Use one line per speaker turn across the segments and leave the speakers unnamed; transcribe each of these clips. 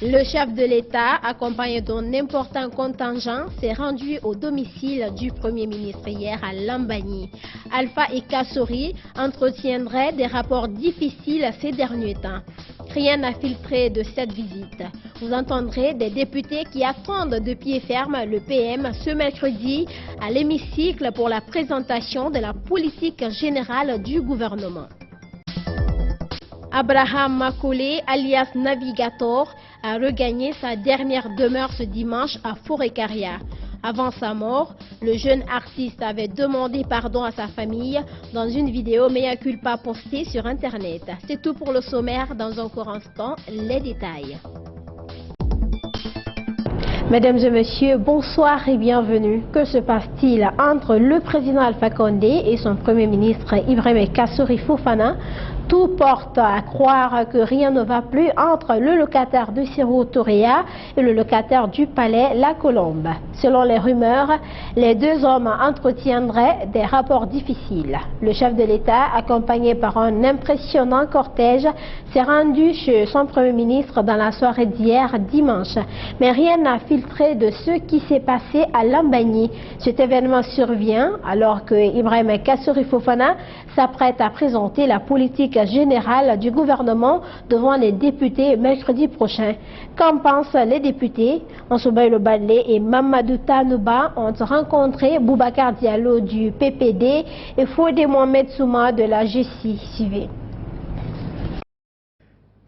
Le chef de l'État, accompagné d'un important contingent, s'est rendu au domicile du Premier ministre hier à Lambagny. Alpha et Kassori entretiendraient des rapports difficiles ces derniers temps. Rien n'a filtré de cette visite. Vous entendrez des députés qui attendent de pied ferme le PM ce mercredi à l'hémicycle pour la présentation de la politique générale du gouvernement. Abraham Makole, alias Navigator, a regagné sa dernière demeure ce dimanche à Forêt-Carrière. Avant sa mort, le jeune artiste avait demandé pardon à sa famille dans une vidéo mea culpa postée sur Internet. C'est tout pour le sommaire. Dans un court instant, les détails. Mesdames et messieurs, bonsoir et bienvenue. Que se passe-t-il entre le président Alpha Condé et son premier ministre Ibrahima Kassori Fofana? Tout porte à croire que rien ne va plus entre le locataire de Siro Toréa et le locataire du palais La Colombe. Selon les rumeurs, les deux hommes entretiendraient des rapports difficiles. Le chef de l'État, accompagné par un impressionnant cortège, s'est rendu chez son premier ministre dans la soirée d'hier dimanche. Mais rien n'a filtré de ce qui s'est passé à Lambagny. Cet événement survient alors que Ibrahima Kassori Fofana s'apprête à présenter la politique générale du gouvernement devant les députés mercredi prochain. Qu'en pensent les députés? Ansoubaï Lobalé et Mamadou Tanouba ont rencontré Boubacar Diallo du PPD et Fodé Mohamed Souma de la GCIV.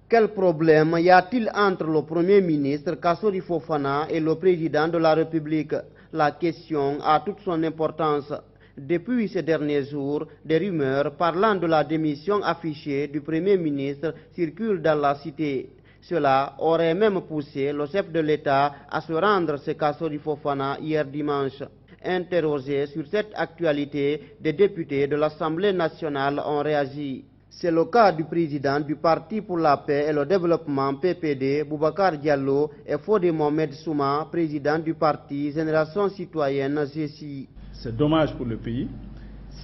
Quel problème y a-t-il entre le Premier ministre Kassori Fofana et le président de la République? La question a toute son importance. Depuis ces derniers jours, des rumeurs parlant de la démission affichée du Premier ministre circulent dans la cité. Cela aurait même poussé le chef de l'État à se rendre chez Kassori Fofana hier dimanche. Interrogés sur cette actualité, des députés de l'Assemblée nationale ont réagi. C'est le cas du président du Parti pour la paix et le développement PPD, Boubacar Diallo, et Fodé Mohamed Souma, président du parti Génération citoyenne GCI.
C'est dommage pour le pays.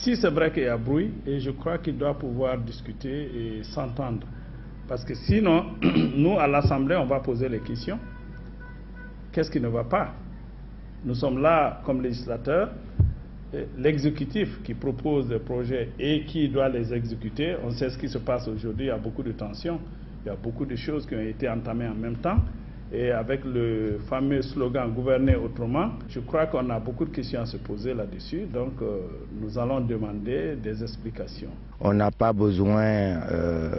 Si c'est vrai qu'il y a bruit, et je crois qu'il doit pouvoir discuter et s'entendre. Parce que sinon, nous, à l'Assemblée, on va poser les questions. Qu'est-ce qui ne va pas? Nous sommes là comme législateurs. L'exécutif qui propose des projets et qui doit les exécuter, on sait ce qui se passe aujourd'hui, il y a beaucoup de tensions, il y a beaucoup de choses qui ont été entamées en même temps. Et avec le fameux slogan « Gouverner autrement », je crois qu'on a beaucoup de questions à se poser là-dessus. Donc, nous allons demander des explications.
On n'a pas besoin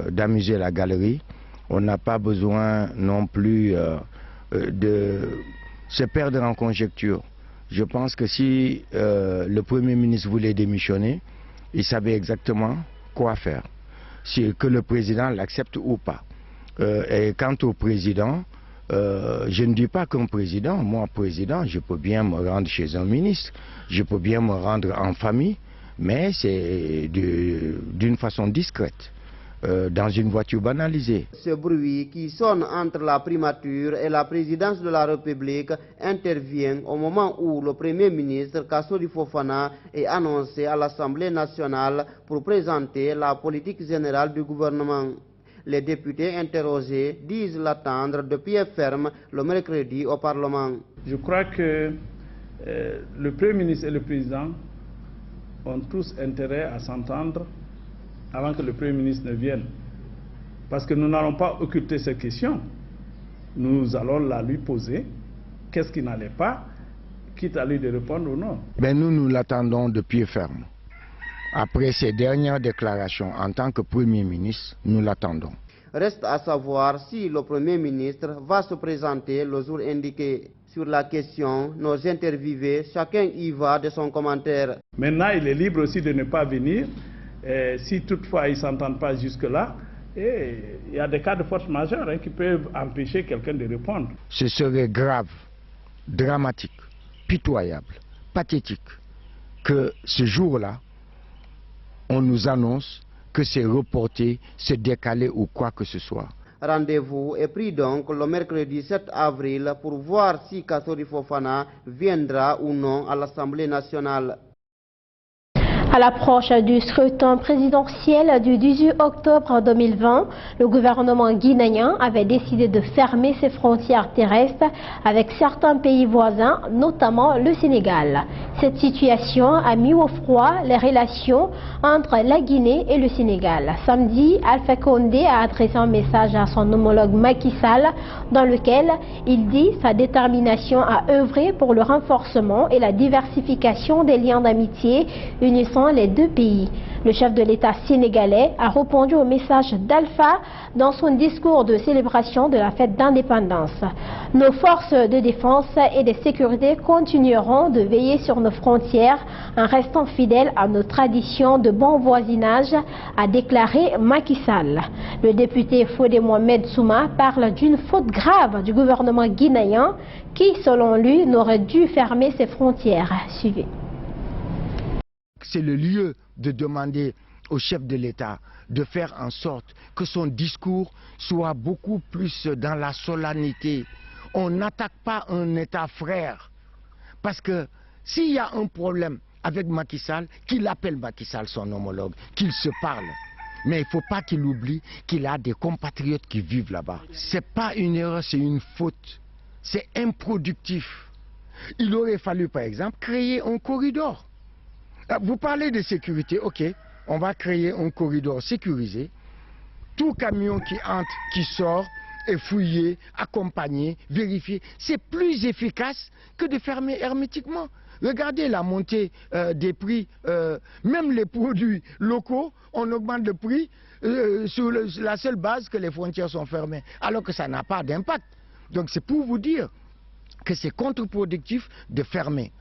d'amuser la galerie. On n'a pas besoin non plus de se perdre en conjecture. Je pense que si le Premier ministre voulait démissionner, il savait exactement quoi faire. Que le président l'accepte ou pas. Et quant au président, je ne dis pas qu'un président, moi président, je peux bien me rendre chez un ministre, je peux bien me rendre en famille, mais c'est d'une façon discrète, dans une voiture banalisée.
Ce bruit qui sonne entre la primature et la présidence de la République intervient au moment où le Premier ministre Kassori Fofana est annoncé à l'Assemblée nationale pour présenter la politique générale du gouvernement. Les députés interrogés disent l'attendre de pied ferme le mercredi au Parlement.
Je crois que le Premier ministre et le Président ont tous intérêt à s'entendre avant que le Premier ministre ne vienne. Parce que nous n'allons pas occulter ces questions. Nous allons la lui poser. Qu'est-ce qui n'allait pas, quitte à lui de répondre ou non.
Ben nous l'attendons de pied ferme. Après ces dernières déclarations en tant que Premier ministre, nous l'attendons.
Reste à savoir si le Premier ministre va se présenter le jour indiqué. Sur la question, nos interviewés, chacun y va de son commentaire.
Maintenant, il est libre aussi de ne pas venir. Si toutefois ils ne s'entendent pas jusque-là, il y a des cas de force majeure qui peuvent empêcher quelqu'un de répondre.
Ce serait grave, dramatique, pitoyable, pathétique que ce jour-là, on nous annonce que c'est reporté, c'est décalé ou quoi que ce soit.
Rendez-vous est pris donc le mercredi 7 avril pour voir si Kassori Fofana viendra ou non à l'Assemblée nationale.
À l'approche du scrutin présidentiel du 18 octobre 2020, le gouvernement guinéen avait décidé de fermer ses frontières terrestres avec certains pays voisins, notamment le Sénégal. Cette situation a mis au froid les relations entre la Guinée et le Sénégal. Samedi, Alpha Condé a adressé un message à son homologue Macky Sall dans lequel il dit sa détermination à œuvrer pour le renforcement et la diversification des liens d'amitié unissant les deux pays. Le chef de l'État sénégalais a répondu au message d'Alpha dans son discours de célébration de la fête d'indépendance. Nos forces de défense et de sécurité continueront de veiller sur nos frontières en restant fidèles à nos traditions de bon voisinage, a déclaré Macky Sall. Le député Fodé Mohamed Souma parle d'une faute grave du gouvernement guinéen qui, selon lui, n'aurait dû fermer ses frontières. Suivez.
C'est le lieu de demander au chef de l'État de faire en sorte que son discours soit beaucoup plus dans la solennité. On n'attaque pas un État frère. Parce que s'il y a un problème avec Macky Sall, qu'il appelle Macky Sall son homologue, qu'il se parle. Mais il ne faut pas qu'il oublie qu'il a des compatriotes qui vivent là-bas. Ce n'est pas une erreur, c'est une faute. C'est improductif. Il aurait fallu, par exemple, créer un corridor. Vous parlez de sécurité, ok, on va créer un corridor sécurisé. Tout camion qui entre, qui sort, est fouillé, accompagné, vérifié. C'est plus efficace que de fermer hermétiquement. Regardez la montée des prix, même les produits locaux, on augmente le prix sur la seule base que les frontières sont fermées, alors que ça n'a pas d'impact. Donc c'est pour vous dire que c'est contre-productif de fermer.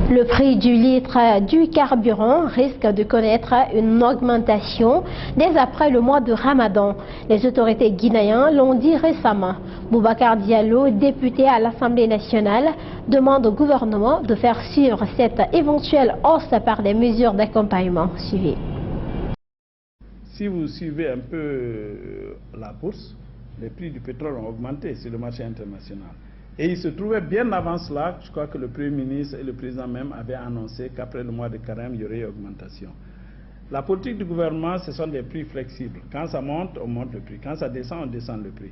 Le prix du litre du carburant risque de connaître une augmentation dès après le mois de Ramadan. Les autorités guinéennes l'ont dit récemment. Boubacar Diallo, député à l'Assemblée nationale, demande au gouvernement de faire suivre cette éventuelle hausse par des mesures d'accompagnement. Suivez.
Si vous suivez un peu la bourse, les prix du pétrole ont augmenté sur le marché international. Et il se trouvait bien avant cela, je crois que le Premier ministre et le Président même avaient annoncé qu'après le mois de carême, il y aurait une augmentation. La politique du gouvernement, ce sont des prix flexibles. Quand ça monte, on monte le prix. Quand ça descend, on descend le prix.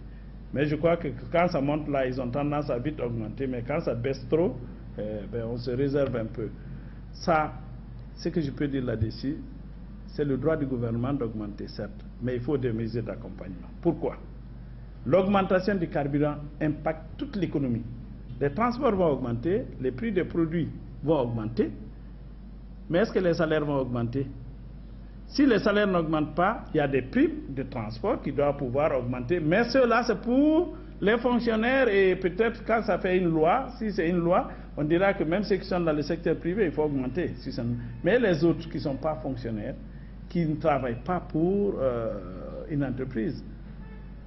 Mais je crois que quand ça monte là, ils ont tendance à vite augmenter. Mais quand ça baisse trop, on se réserve un peu. Ça, ce que je peux dire là-dessus, c'est le droit du gouvernement d'augmenter, certes. Mais il faut des mesures d'accompagnement. Pourquoi ? L'augmentation du carburant impacte toute l'économie. Les transports vont augmenter, les prix des produits vont augmenter, mais est-ce que les salaires vont augmenter? Si les salaires n'augmentent pas, il y a des primes de transport qui doivent pouvoir augmenter, mais cela c'est pour les fonctionnaires et peut-être quand ça fait une loi, si c'est une loi, on dira que même ceux qui sont dans le secteur privé, il faut augmenter. Mais les autres qui ne sont pas fonctionnaires, qui ne travaillent pas pour une entreprise,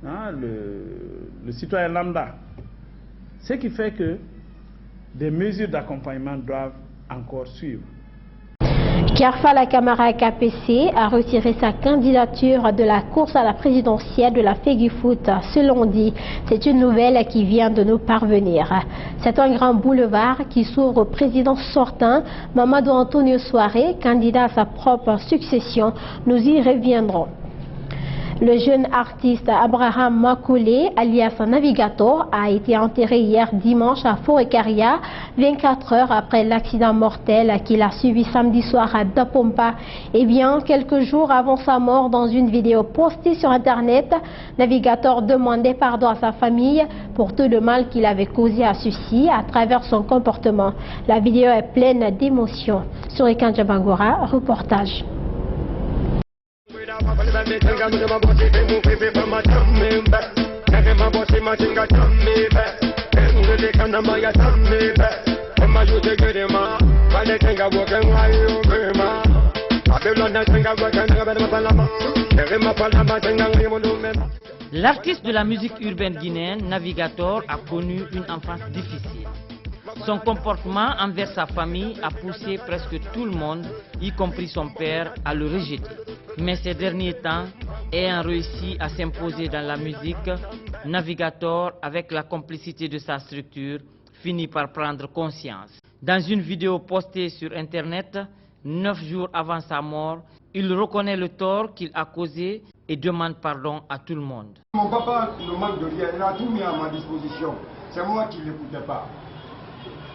hein, le citoyen lambda. Ce qui fait que des mesures d'accompagnement doivent encore suivre.
Kerfala Camara KPC a retiré sa candidature de la course à la présidentielle de la FEGIFOOT ce lundi. C'est une nouvelle qui vient de nous parvenir. C'est un grand boulevard qui s'ouvre au président sortant, Mamadou Antonio Souaré, candidat à sa propre succession. Nous y reviendrons. Le jeune artiste Abraham Makoulé, alias Navigator, a été enterré hier dimanche à Forêt-Caria, 24 heures après l'accident mortel qu'il a subi samedi soir à Dapompa. Et bien, quelques jours avant sa mort, dans une vidéo postée sur Internet, Navigator demandait pardon à sa famille pour tout le mal qu'il avait causé à ceux-ci à travers son comportement. La vidéo est pleine d'émotions. Sur Ekan Jabagora, reportage.
L'artiste de la musique urbaine guinéenne, Navigator, a connu une enfance difficile. Son comportement envers sa famille a poussé presque tout le monde, y compris son père, à le rejeter. Mais ces derniers temps, ayant réussi à s'imposer dans la musique, Navigator, avec la complicité de sa structure, finit par prendre conscience. Dans une vidéo postée sur Internet, 9 jours avant sa mort, il reconnaît le tort qu'il a causé et demande pardon à tout le monde.
Mon papa ne manque de rien, il a tout mis à ma disposition. C'est moi qui ne l'écoutais pas.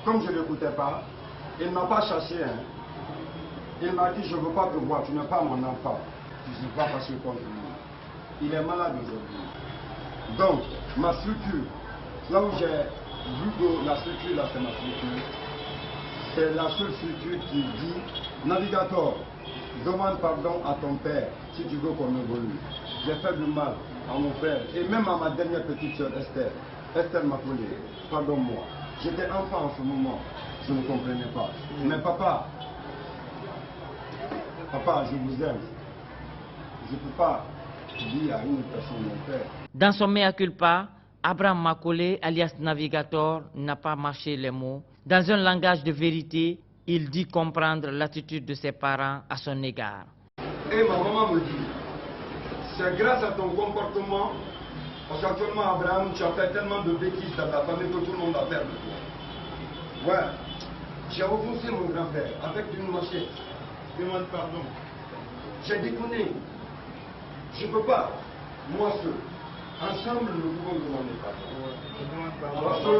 Comme je ne l'écoutais pas, il ne m'a pas chassé. Il m'a dit, je ne veux pas te voir, tu n'es pas mon enfant. Tu ne sais pas passer contre lui. Il est malade aujourd'hui. Donc, ma structure, là où j'ai vu que la structure, là, c'est ma structure. C'est la seule structure qui dit, Navigator, demande pardon à ton père si tu veux qu'on évolue. J'ai fait du mal à mon père et même à ma dernière petite soeur Esther. Esther m'a appelé, pardonne-moi. J'étais enfant en ce moment, je ne comprenais pas. Mais papa, je vous aime. Je ne peux pas dire à une personne mon père.
Dans son mea culpa, Abraham Macaulay, alias Navigator, n'a pas mâché les mots. Dans un langage de vérité, il dit comprendre l'attitude de ses parents à son égard.
Et ma maman me dit, c'est grâce à ton comportement, parce qu'actuellement Abraham, tu as fait tellement de bêtises dans ta famille que tout le monde a peur de toi. Ouais, j'ai enfoncé mon grand-père avec une machette. Demande pardon. J'ai déconné. Je ne peux pas, moi seul. Ensemble, nous pouvons demander pardon. Parce que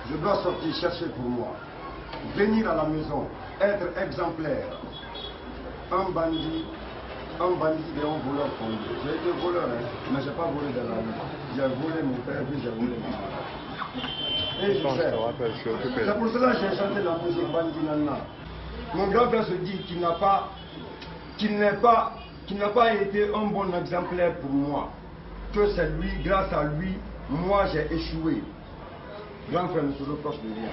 je dois sortir chercher pour moi. Venir à la maison, être exemplaire. Un bandit et un voleur fondé. J'ai été voleur, mais je n'ai pas volé dans la rue. J'ai volé mon père, puis j'ai volé mon père. Et je sais. C'est pour cela que j'ai chanté la musique Bandit Nana. Mon grand-père se dit qu'il n'a pas été un bon exemplaire pour moi. Que c'est lui, grâce à lui, moi j'ai échoué. Grand-frère ne se reproche de rien.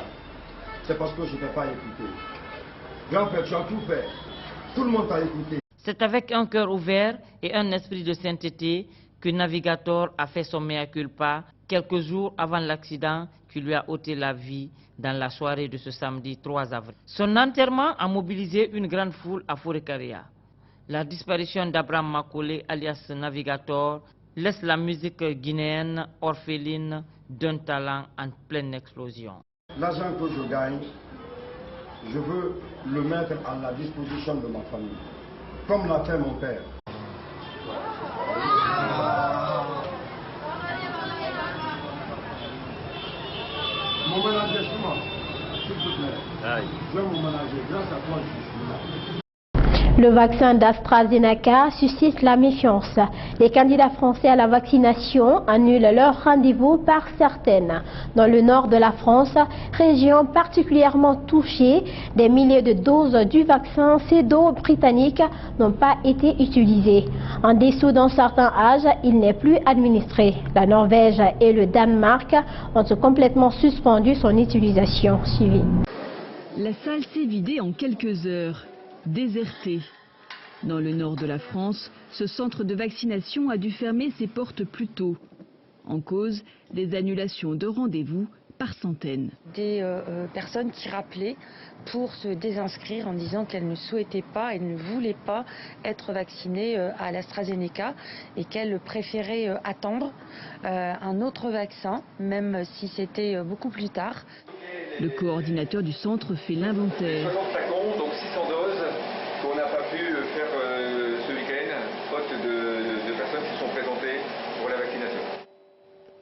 C'est parce que je ne t'ai pas écouté. Grand-père, tu as tout fait. Tout le monde t'a écouté.
C'est avec un cœur ouvert et un esprit de sainteté que Navigator a fait son mea culpa quelques jours avant l'accident qui lui a ôté la vie dans la soirée de ce samedi 3 avril. Son enterrement a mobilisé une grande foule à Fourekaria. La disparition d'Abraham Macaulay, alias Navigator, laisse la musique guinéenne orpheline d'un talent en pleine explosion.
L'argent que je gagne, je veux le mettre à la disposition de ma famille, comme l'a fait mon père. Mon manager, c'est moi. S'il te plaît. Je vais mon manager. Grâce à toi, je suis là.
Le vaccin d'AstraZeneca suscite la méfiance. Les candidats français à la vaccination annulent leur rendez-vous par certaines. Dans le nord de la France, région particulièrement touchée, des milliers de doses du vaccin sédo-britannique n'ont pas été utilisées. En dessous d'un certain âge, il n'est plus administré. La Norvège et le Danemark ont complètement suspendu son utilisation. Suivi.
La salle s'est vidée en quelques heures. Déserté. Dans le nord de la France, ce centre de vaccination a dû fermer ses portes plus tôt. En cause, des annulations de rendez-vous par centaines.
Des personnes qui rappelaient pour se désinscrire en disant qu'elles ne souhaitaient pas et ne voulaient pas être vaccinées à l'AstraZeneca et qu'elles préféraient attendre un autre vaccin, même si c'était beaucoup plus tard.
Le coordinateur du centre fait l'inventaire.
60 flacons, donc 600 doses qu'on n'a pas pu faire ce week-end, faute de personnes qui sont présentées pour la vaccination.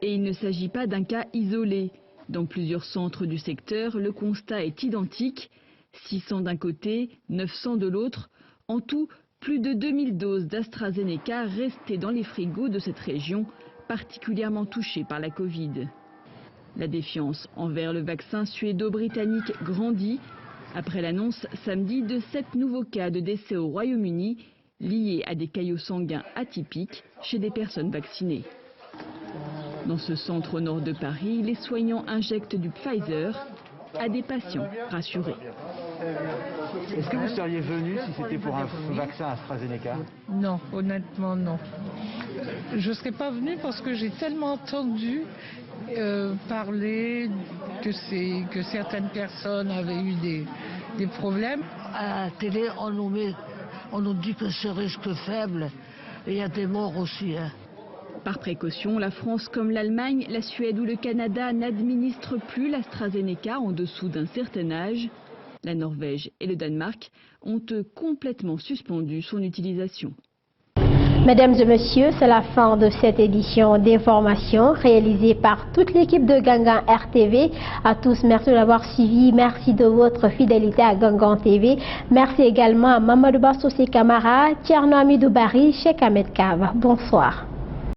Et il ne s'agit pas d'un cas isolé. Dans plusieurs centres du secteur, le constat est identique. 600 d'un côté, 900 de l'autre. En tout, plus de 2000 doses d'AstraZeneca restées dans les frigos de cette région, particulièrement touchée par la Covid. La défiance envers le vaccin suédo-britannique grandit après l'annonce samedi de 7 nouveaux cas de décès au Royaume-Uni liés à des caillots sanguins atypiques chez des personnes vaccinées. Dans ce centre au nord de Paris, les soignants injectent du Pfizer à des patients rassurés.
Est-ce que vous seriez venu si c'était pour un vaccin AstraZeneca?
Non, honnêtement non. Je ne serais pas venue parce que j'ai tellement entendu parler que certaines personnes avaient eu des problèmes.
À la télé, on nous dit que c'est risque faible et il y a des morts aussi. Hein.
Par précaution, la France comme l'Allemagne, la Suède ou le Canada n'administrent plus l'AstraZeneca en dessous d'un certain âge. La Norvège et le Danemark ont complètement suspendu son utilisation.
Mesdames et messieurs, c'est la fin de cette édition d'information réalisée par toute l'équipe de Gangan RTV. À tous, merci de l'avoir suivi. Merci de votre fidélité à Gangan TV. Merci également à Mamadou Bassossi Kamara, Tierno Amidou Bari, Cheikh Ahmed Kav. Bonsoir.